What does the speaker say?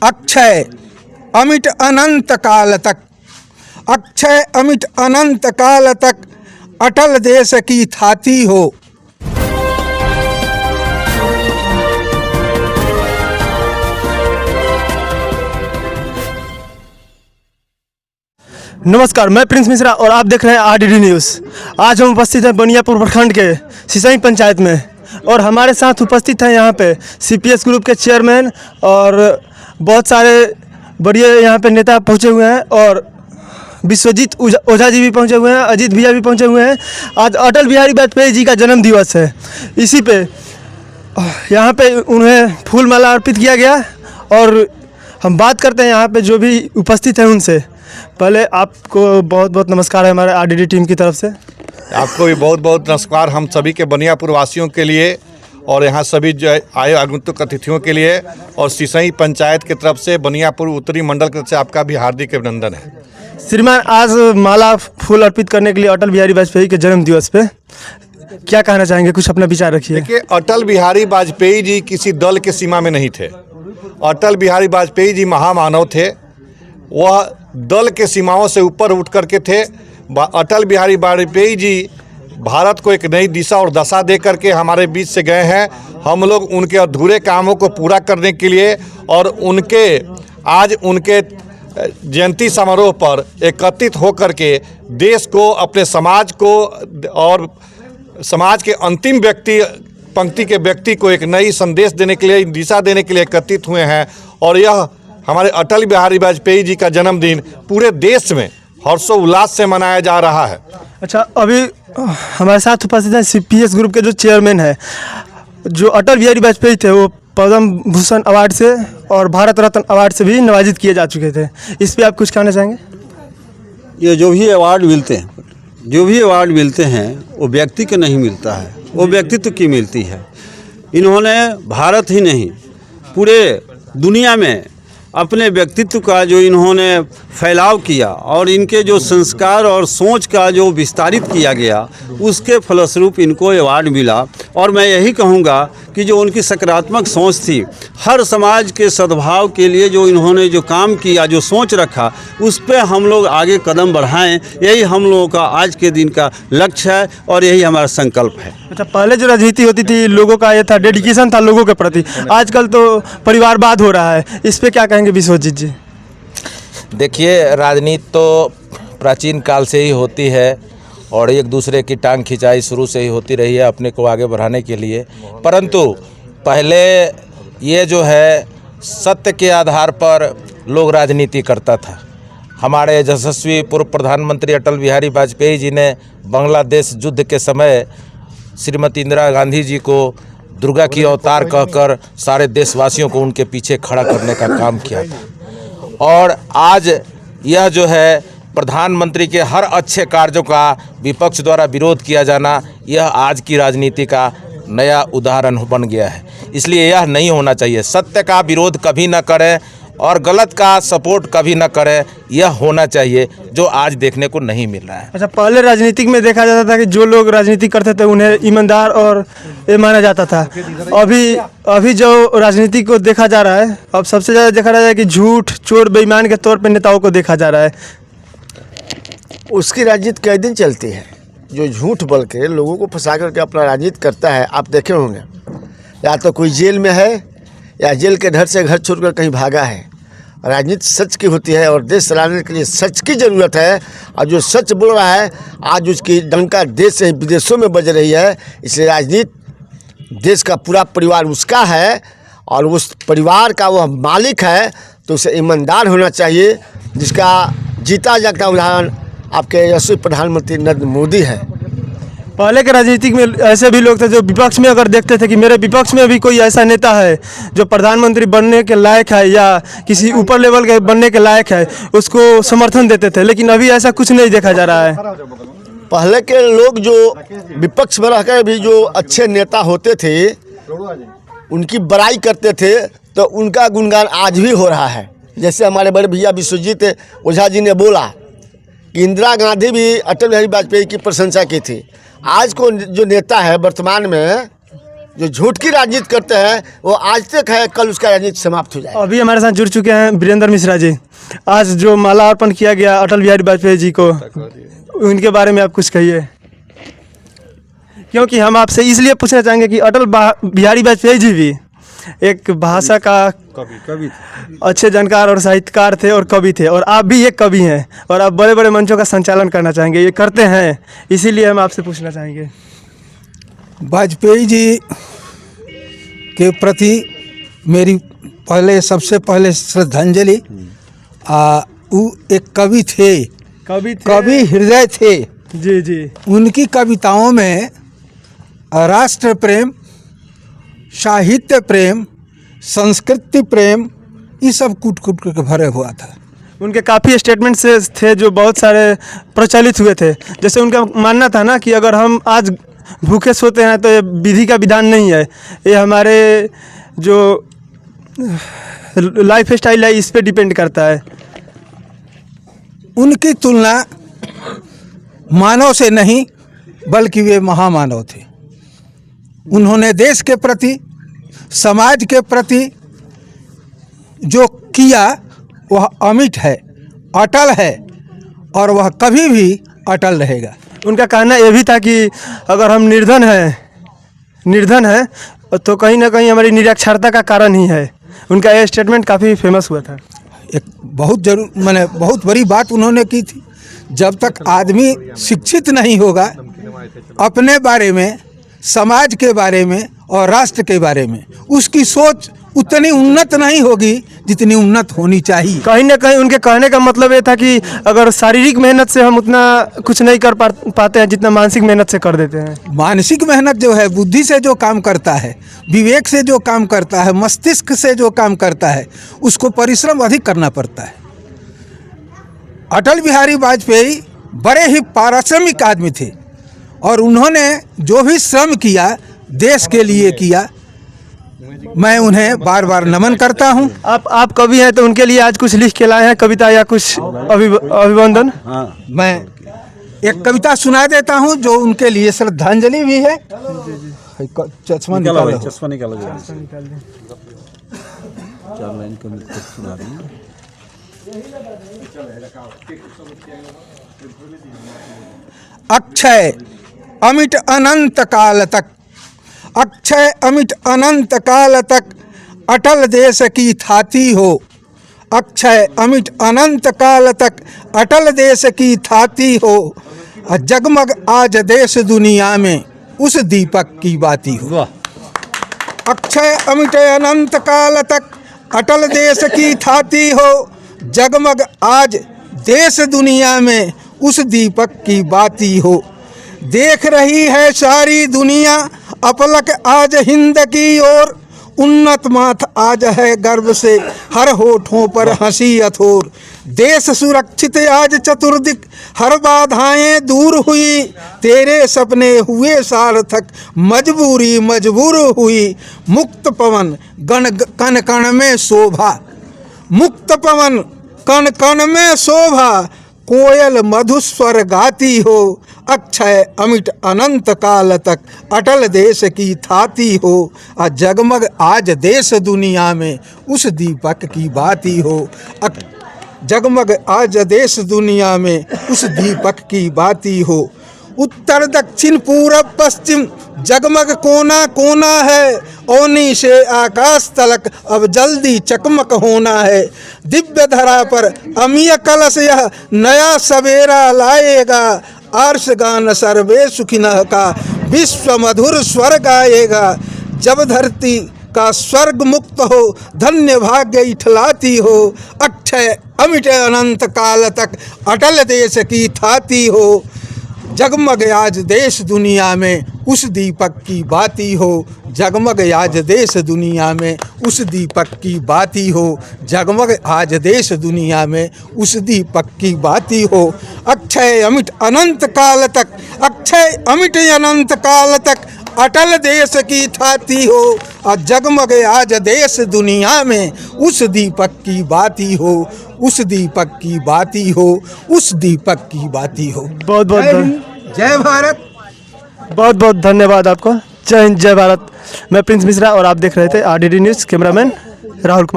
अक्षय अमिट अनंत काल तक, अक्षय अमिट अनंत काल तक अटल देश की थाती हो। नमस्कार, मैं प्रिंस मिश्रा और आप देख रहे हैं आरडीडी न्यूज़। आज हम उपस्थित हैं बनियापुर प्रखंड के सिसई पंचायत में और हमारे साथ उपस्थित हैं यहाँ पे सीपीएस ग्रुप के चेयरमैन और बहुत सारे बड़े यहाँ पे नेता पहुँचे हुए हैं और विश्वजीत ओझा जी भी पहुँचे हुए हैं, अजीत भैया भी पहुँचे हुए हैं। आज अटल बिहारी वाजपेयी जी का जन्म दिवस है, इसी पे यहाँ पे उन्हें फूल माला अर्पित किया गया और हम बात करते हैं यहाँ पे जो भी उपस्थित हैं उनसे। पहले आपको बहुत बहुत नमस्कार है हमारे आरडीडी टीम की तरफ से। आपको भी बहुत बहुत नमस्कार हम सभी के बनियापुर वासियों के लिए और यहाँ सभी जो आए आगंतुक अतिथियों के लिए और सिसई पंचायत की तरफ से बनियापुर उत्तरी मंडल की तरफ से आपका भी हार्दिक अभिनंदन है। श्रीमान, आज माला फूल अर्पित करने के लिए अटल बिहारी वाजपेयी के जन्म दिवस पे क्या कहना चाहेंगे? कुछ अपना विचार रखिए। देखिए, अटल बिहारी वाजपेयी जी किसी दल के सीमा में नहीं थे। अटल बिहारी वाजपेयी जी महामानव थे, वह दल के सीमाओं से ऊपर उठ करके थे। अटल बिहारी वाजपेयी जी भारत को एक नई दिशा और दशा दे करके हमारे बीच से गए हैं। हम लोग उनके अधूरे कामों को पूरा करने के लिए और आज उनके जयंती समारोह पर एकत्रित होकर के देश को, अपने समाज को और समाज के अंतिम पंक्ति के व्यक्ति को एक नई संदेश देने के लिए, दिशा देने के लिए एकत्रित हुए हैं। और यह हमारे अटल बिहारी वाजपेयी जी का जन्मदिन पूरे देश में हर्षोल्लास से मनाया जा रहा है। अच्छा, अभी हमारे साथ उपस्थित हैं सीपीएस ग्रुप के जो चेयरमैन हैं, जो अटल बिहारी वाजपेयी थे, वो पद्म भूषण अवार्ड से और भारत रत्न अवार्ड से भी नवाजित किए जा चुके थे। इस पर आप कुछ कहना चाहेंगे? ये जो भी अवार्ड मिलते हैं वो व्यक्ति को नहीं मिलता है, वो व्यक्तित्व की मिलती है। इन्होंने भारत ही नहीं पूरे दुनिया में अपने व्यक्तित्व का जो इन्होंने फैलाव किया और इनके जो संस्कार और सोच का जो विस्तारित किया गया, उसके फलस्वरूप इनको अवार्ड मिला। और मैं यही कहूँगा कि जो उनकी सकारात्मक सोच थी, हर समाज के सद्भाव के लिए जो इन्होंने जो काम किया, जो सोच रखा, उस पर हम लोग आगे कदम बढ़ाएं, यही हम लोगों का आज के दिन का लक्ष्य है और यही हमारा संकल्प है। अच्छा, पहले जो राजनीति होती थी, लोगों का ये था, डेडिकेशन था लोगों के प्रति। आजकल तो परिवारवाद हो रहा है, इस पर क्या कहेंगे विश्वजीत जी? देखिए, राजनीति तो प्राचीन काल से ही होती है और एक दूसरे की टांग खिंचाई शुरू से ही होती रही है अपने को आगे बढ़ाने के लिए। परंतु पहले ये जो है सत्य के आधार पर लोग राजनीति करता था। हमारे यशस्वी पूर्व प्रधानमंत्री अटल बिहारी वाजपेयी जी ने बांग्लादेश युद्ध के समय श्रीमती इंदिरा गांधी जी को दुर्गा की अवतार कहकर सारे देशवासियों को उनके पीछे खड़ा करने का काम किया था। और आज यह जो है प्रधानमंत्री के हर अच्छे कार्यों का विपक्ष द्वारा विरोध किया जाना, यह आज की राजनीति का नया उदाहरण बन गया है। इसलिए यह नहीं होना चाहिए। सत्य का विरोध कभी न करें और गलत का सपोर्ट कभी न करें, यह होना चाहिए जो आज देखने को नहीं मिल रहा है। अच्छा, पहले राजनीतिक में देखा जाता था कि जो लोग राजनीति करते थे उन्हें ईमानदार और ये माना जाता था। अभी जो राजनीति को देखा जा रहा है, अब सबसे ज़्यादा देखा जा रहा है कि झूठ, चोर, बेईमान के तौर पर नेताओं को देखा जा रहा है। उसकी राजनीति कई दिन चलती है। जो झूठ बोल के लोगों को फंसा करके अपना राजनीति करता है, आप देखे होंगे, या तो कोई जेल में है या जेल के डर से घर छोड़कर कहीं भागा है। राजनीति सच की होती है और देश चलाने के लिए सच की ज़रूरत है। और जो सच बोल रहा है, आज उसकी डंका देश से विदेशों में बज रही है। इसलिए राजनीति देश का पूरा परिवार उसका है और उस परिवार का वह मालिक है, तो उसे ईमानदार होना चाहिए। जिसका जीता जागता उदाहरण आपके यशस्वी प्रधानमंत्री नरेंद्र मोदी है। पहले के राजनीतिक में ऐसे भी लोग थे जो विपक्ष में अगर देखते थे कि मेरे विपक्ष में भी कोई ऐसा नेता है जो प्रधानमंत्री बनने के लायक है या किसी ऊपर लेवल के बनने के लायक है, उसको समर्थन देते थे। लेकिन अभी ऐसा कुछ नहीं देखा जा रहा है। पहले के लोग जो विपक्ष में रहकर भी जो अच्छे नेता होते थे, उनकी बड़ाई करते थे, तो उनका गुणगान आज भी हो रहा है। जैसे हमारे बड़े भैया विश्वजीत ओझा जी ने बोला कि इंदिरा गांधी भी अटल बिहारी वाजपेयी की प्रशंसा की थी। आज को जो नेता है वर्तमान में, जो झूठ की राजनीति करते हैं वो आज तक है, कल उसका राजनीति समाप्त हो जाए। अभी हमारे साथ जुड़ चुके हैं वीरेंद्र मिश्रा जी। आज जो माला अर्पण किया गया अटल बिहारी वाजपेयी जी को, उनके बारे में आप कुछ कहिए, क्योंकि हम आपसे इसलिए पूछना चाहेंगे कि अटल बिहारी वाजपेयी जी भी एक भाषा का कवि अच्छे जानकार और साहित्यकार थे और कवि थे, और आप भी एक कवि हैं और आप बड़े बड़े मंचों का संचालन करना चाहेंगे, ये करते हैं, इसीलिए हम आपसे पूछना चाहेंगे। वाजपेयी जी के प्रति मेरी सबसे पहले श्रद्धांजलि। वो एक कवि थे, कवि हृदय थे। जी जी। उनकी कविताओं में राष्ट्र प्रेम, साहित्य प्रेम, संस्कृति प्रेम, ये सब कूट कूट के भरे हुआ था। उनके काफ़ी स्टेटमेंट से थे जो बहुत सारे प्रचलित हुए थे। जैसे उनका मानना था ना कि अगर हम आज भूखे सोते हैं तो ये विधि का विधान नहीं है, ये हमारे जो लाइफ स्टाइल है इस पे डिपेंड करता है। उनकी तुलना मानव से नहीं बल्कि वे महामानव थे। उन्होंने देश के प्रति, समाज के प्रति जो किया वह अमिट है, अटल है और वह कभी भी अटल रहेगा। उनका कहना यह भी था कि अगर हम निर्धन हैं तो कहीं ना कहीं हमारी निरक्षरता का कारण ही है। उनका यह स्टेटमेंट काफ़ी फेमस हुआ था। एक बहुत बड़ी बात उन्होंने की थी। जब तक आदमी शिक्षित नहीं होगा, अपने बारे में, समाज के बारे में और राष्ट्र के बारे में, उसकी सोच उतनी उन्नत नहीं होगी जितनी उन्नत होनी चाहिए। कहीं ना कहीं उनके कहने का मतलब ये था कि अगर शारीरिक मेहनत से हम उतना कुछ नहीं कर पाते हैं जितना मानसिक मेहनत से कर देते हैं। मानसिक मेहनत जो है, बुद्धि से जो काम करता है, विवेक से जो काम करता है, मस्तिष्क से जो काम करता है, उसको परिश्रम अधिक करना पड़ता है। अटल बिहारी वाजपेयी बड़े ही पारिश्रमिक आदमी थे और उन्होंने जो भी श्रम किया देश के लिए किया। मैं उन्हें बार बार नमन करता हूं। आप कवि हैं तो उनके लिए आज कुछ लिख के लाए हैं, कविता या कुछ अभिवंदन? मैं एक कविता सुना देता हूं जो उनके लिए श्रद्धांजलि भी है। चश्मा निकालो। चश्मा निकालो। 4 लाइन का सुना रही। अक्षय अमिट अनंत काल तक, अक्षय अमिट अनंत काल तक अटल देश की थाती हो। अक्षय अमिट अनंत काल तक अटल देश की थाती हो। जगमग आज देश दुनिया में उस दीपक की बाती हो। अक्षय अमिट अनंत काल तक अटल देश की थाती हो। जगमग आज देश दुनिया में उस दीपक की बाती हो। देख रही है सारी दुनिया अपलक आज हिंद की ओर। उन्नत माथ आज है गर्व से हर होठों पर हंसी अथोर। देश सुरक्षित आज चतुर्दिक हर बाधाएं दूर हुई। तेरे सपने हुए सार्थक मजबूरी मजबूर हुई। मुक्त पवन कण कण में शोभा, मुक्त पवन कण कण में शोभा। कोयल मधुस्वर गाती हो। अक्षय अमिट अनंत काल तक अटल देश की थाती हो। जगमग आज देश दुनिया में उस दीपक की बाती हो। जगमग आज देश दुनिया में उस दीपक की बाती हो। उत्तर दक्षिण पूरब पश्चिम जगमग कोना कोना है। ओनी से आकाश तलक अब जल्दी चकमक होना है। दिव्य धरा पर अमीय कलश यह नया सवेरा लाएगा। आर्ष गान सर्वे सुखिनः का विश्व मधुर स्वर गाएगा। जब धरती का स्वर्ग मुक्त हो धन्य भाग्य इठलाती हो। अक्षय अमिट अनंत काल तक अटल देश की थाती हो। जगमग आज देश दुनिया में उस दीपक की बाती हो। जगमग आज देश दुनिया में उस दीपक की बाती हो। जगमग आज देश दुनिया में उस दीपक की बाती हो। अक्षय अमिट अनंत काल तक, अक्षय अमिट अनंत काल तक अटल देश की थाती हो। और जगमग आज देश दुनिया में उस दीपक की बाती हो। उस दीपक की बाती हो। उस दीपक की बाती हो। बहुत बहुत जय भारत। बहुत बहुत धन्यवाद आपका। जय हिंद जय भारत। मैं प्रिंस मिश्रा और आप देख रहे थे RDD news. Cameraman Rahul Kumar.